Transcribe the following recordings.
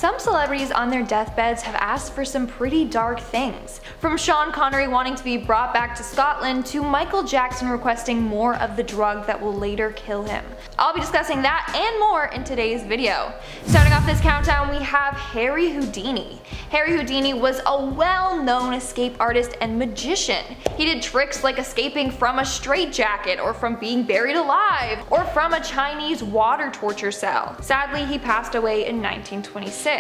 Some celebrities on their deathbeds have asked for some pretty dark things, from Sean Connery wanting to be brought back to Scotland to Michael Jackson requesting more of the drug that will later kill him. I'll be discussing that and more in today's video. Starting off this countdown, we have Harry Houdini. Harry Houdini was a well-known escape artist and magician. He did tricks like escaping from a straitjacket, or from being buried alive, or from a Chinese water torture cell. Sadly, he passed away in 1926.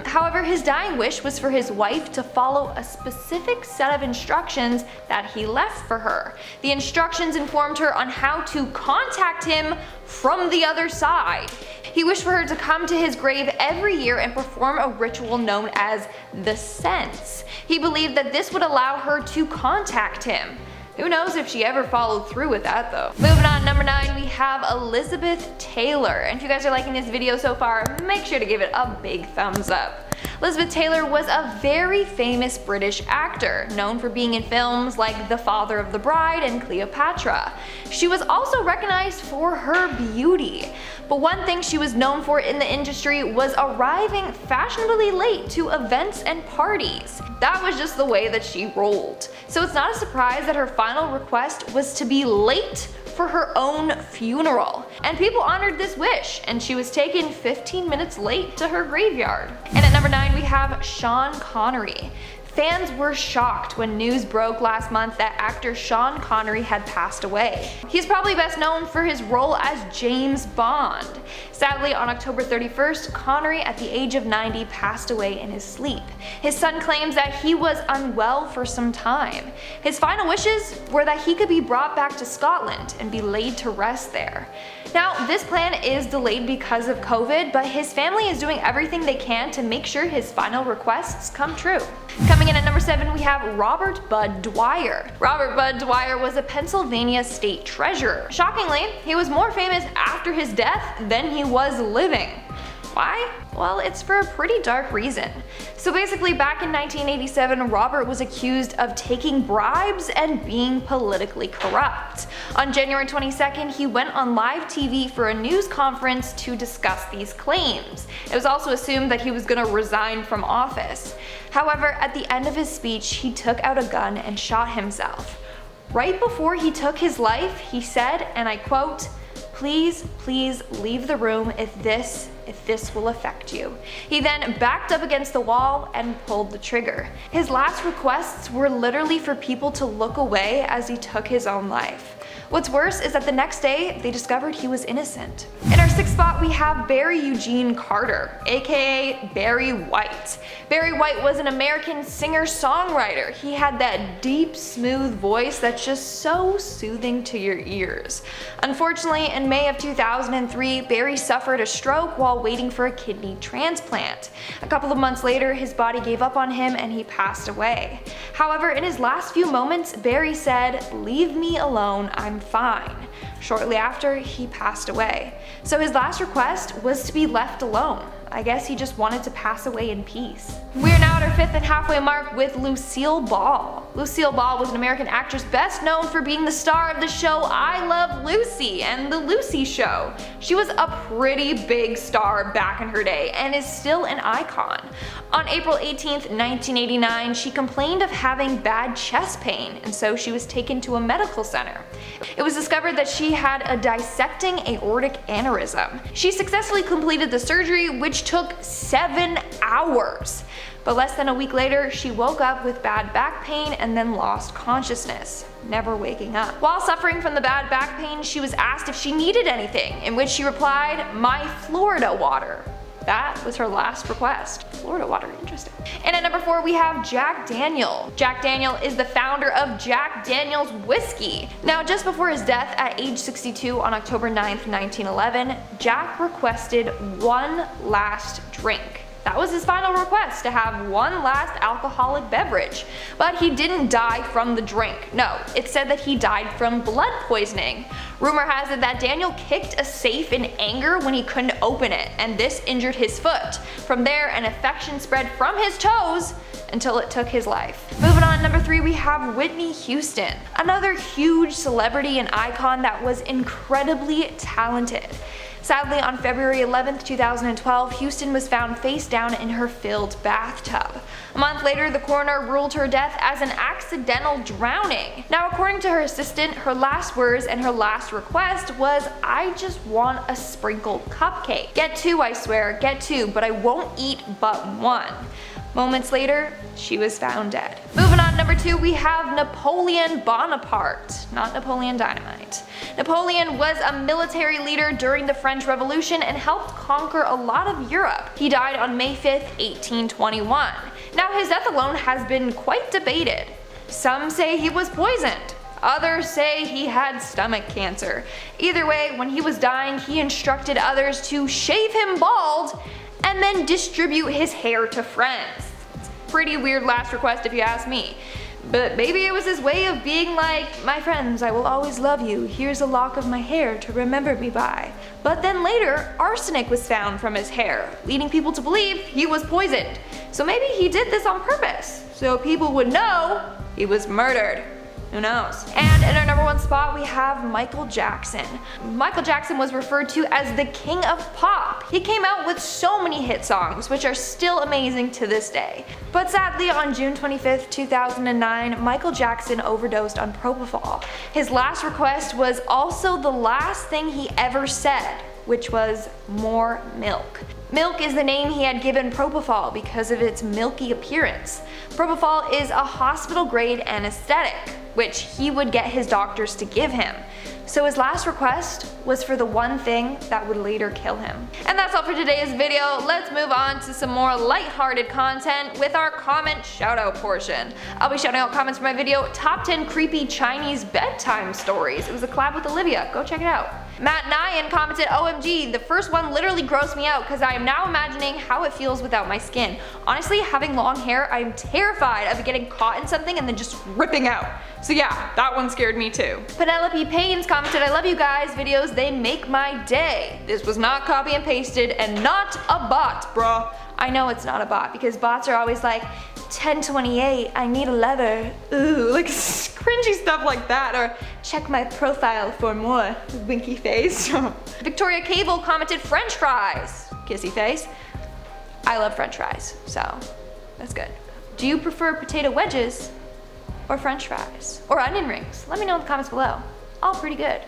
However, his dying wish was for his wife to follow a specific set of instructions that he left for her. The instructions informed her on how to contact him from the other side. He wished for her to come to his grave every year and perform a ritual known as the Sense. He believed that this would allow her to contact him. Who knows if she ever followed through with that though. Moving on, number 9, we have Elizabeth Taylor. And if you guys are liking this video so far, make sure to give it a big thumbs up. Elizabeth Taylor was a very famous British actor, known for being in films like The Father of the Bride and Cleopatra. She was also recognized for her beauty, but one thing she was known for in the industry was arriving fashionably late to events and parties. That was just the way that she rolled. So it's not a surprise that her final request was to be late for her own funeral. And people honored this wish, and she was taken 15 minutes late to her graveyard. And at number 9, we have Sean Connery. Fans were shocked when news broke last month that actor Sean Connery had passed away. He's probably best known for his role as James Bond. Sadly, on October 31st, Connery at the age of 90 passed away in his sleep. His son claims that he was unwell for some time. His final wishes were that he could be brought back to Scotland and be laid to rest there. Now, this plan is delayed because of COVID, but his family is doing everything they can to make sure his final requests come true. Coming in at number 7, we have Robert Bud Dyer. Robert Bud Dyer was a Pennsylvania state treasurer. Shockingly, he was more famous after his death than he was living. Why? Well, it's for a pretty dark reason. So basically, back in 1987, Robert was accused of taking bribes and being politically corrupt. On January 22nd, he went on live TV for a news conference to discuss these claims. It was also assumed that he was going to resign from office. However, at the end of his speech, he took out a gun and shot himself. Right before he took his life, he said, and I quote, "Please, please leave the room if this will affect you." He then backed up against the wall and pulled the trigger. His last requests were literally for people to look away as he took his own life. What's worse is that the next day, they discovered he was innocent. In our 6th spot, we have Barry Eugene Carter, aka Barry White. Barry White was an American singer-songwriter. He had that deep, smooth voice that's just so soothing to your ears. Unfortunately, in May of 2003, Barry suffered a stroke while waiting for a kidney transplant. A couple of months later, his body gave up on him and he passed away. However, in his last few moments, Barry said, "Leave me alone, I'm fine." Shortly after, he passed away. So his last request was to be left alone. I guess he just wanted to pass away in peace. We are now at our 5th and halfway mark with Lucille Ball. Lucille Ball was an American actress best known for being the star of the show I Love Lucy and The Lucy Show. She was a pretty big star back in her day and is still an icon. On April 18th, 1989, she complained of having bad chest pain, and so she was taken to a medical center. It was discovered that she had a dissecting aortic aneurysm. She successfully completed the surgery, which took 7 hours. But less than a week later, she woke up with bad back pain and then lost consciousness, never waking up. While suffering from the bad back pain, she was asked if she needed anything, in which she replied, "My Florida water." That was her last request. Florida water, interesting. And at number 4, we have Jack Daniel. Jack Daniel is the founder of Jack Daniel's Whiskey. Now, just before his death at age 62 on October 9th, 1911, Jack requested one last drink. That was his final request, to have one last alcoholic beverage. But he didn't die from the drink. No, it said that he died from blood poisoning. Rumor has it that Daniel kicked a safe in anger when he couldn't open it, and this injured his foot. From there, an infection spread from his toes until it took his life. Moving on, number 3, we have Whitney Houston, another huge celebrity and icon that was incredibly talented. Sadly, on February 11, 2012, Houston was found face down in her filled bathtub. A month later, the coroner ruled her death as an accidental drowning. Now, according to her assistant, her last words and her last request was, "I just want a sprinkled cupcake. Get two, I swear, get two, but I won't eat but one." Moments later, she was found dead. Moving on to number 2, we have Napoleon Bonaparte, not Napoleon Dynamite. Napoleon was a military leader during the French Revolution and helped conquer a lot of Europe. He died on May 5th, 1821. Now, his death alone has been quite debated. Some say he was poisoned. Others say he had stomach cancer. Either way, when he was dying, he instructed others to shave him bald and then distribute his hair to friends. It's a pretty weird last request if you ask me. But maybe it was his way of being like, "My friends, I will always love you. Here's a lock of my hair to remember me by." But then later, arsenic was found from his hair, leading people to believe he was poisoned. So maybe he did this on purpose, so people would know he was murdered. Who knows? And in our number 1 spot, we have Michael Jackson. Michael Jackson was referred to as the king of pop. He came out with so many hit songs, which are still amazing to this day. But sadly, on June 25th, 2009, Michael Jackson overdosed on propofol. His last request was also the last thing he ever said, which was more milk. Milk is the name he had given propofol because of its milky appearance. Propofol is a hospital-grade anesthetic, which he would get his doctors to give him. So his last request was for the one thing that would later kill him. And that's all for today's video. Let's move on to some more lighthearted content with our comment shoutout portion. I'll be shouting out comments from my video, Top 10 Creepy Chinese Bedtime Stories. It was a collab with Olivia. Go check it out. Matt Nyan commented, "OMG, the first one literally grossed me out because I am now imagining how it feels without my skin. Honestly, having long hair, I'm terrified of it getting caught in something and then just ripping out." So yeah, that one scared me too. Penelope Paynes commented, "I love you guys, videos, they make my day. This was not copy and pasted and not a bot, bruh." I know it's not a bot because bots are always like, 1028, I need a lever. Ooh, like cringy stuff like that, or check my profile for more, winky face. Victoria Cable commented, "French fries," kissy face. I love French fries, so that's good. Do you prefer potato wedges or French fries? Or onion rings? Let me know in the comments below. All pretty good.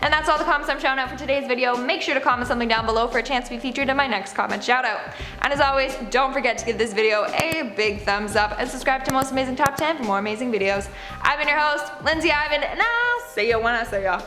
And that's all the comments I'm shouting out for today's video. Make sure to comment something down below for a chance to be featured in my next comment shoutout. And as always, don't forget to give this video a big thumbs up and subscribe to Most Amazing Top 10 for more amazing videos. I've been your host, Lindsay Ivan, and I'll see you when I see ya.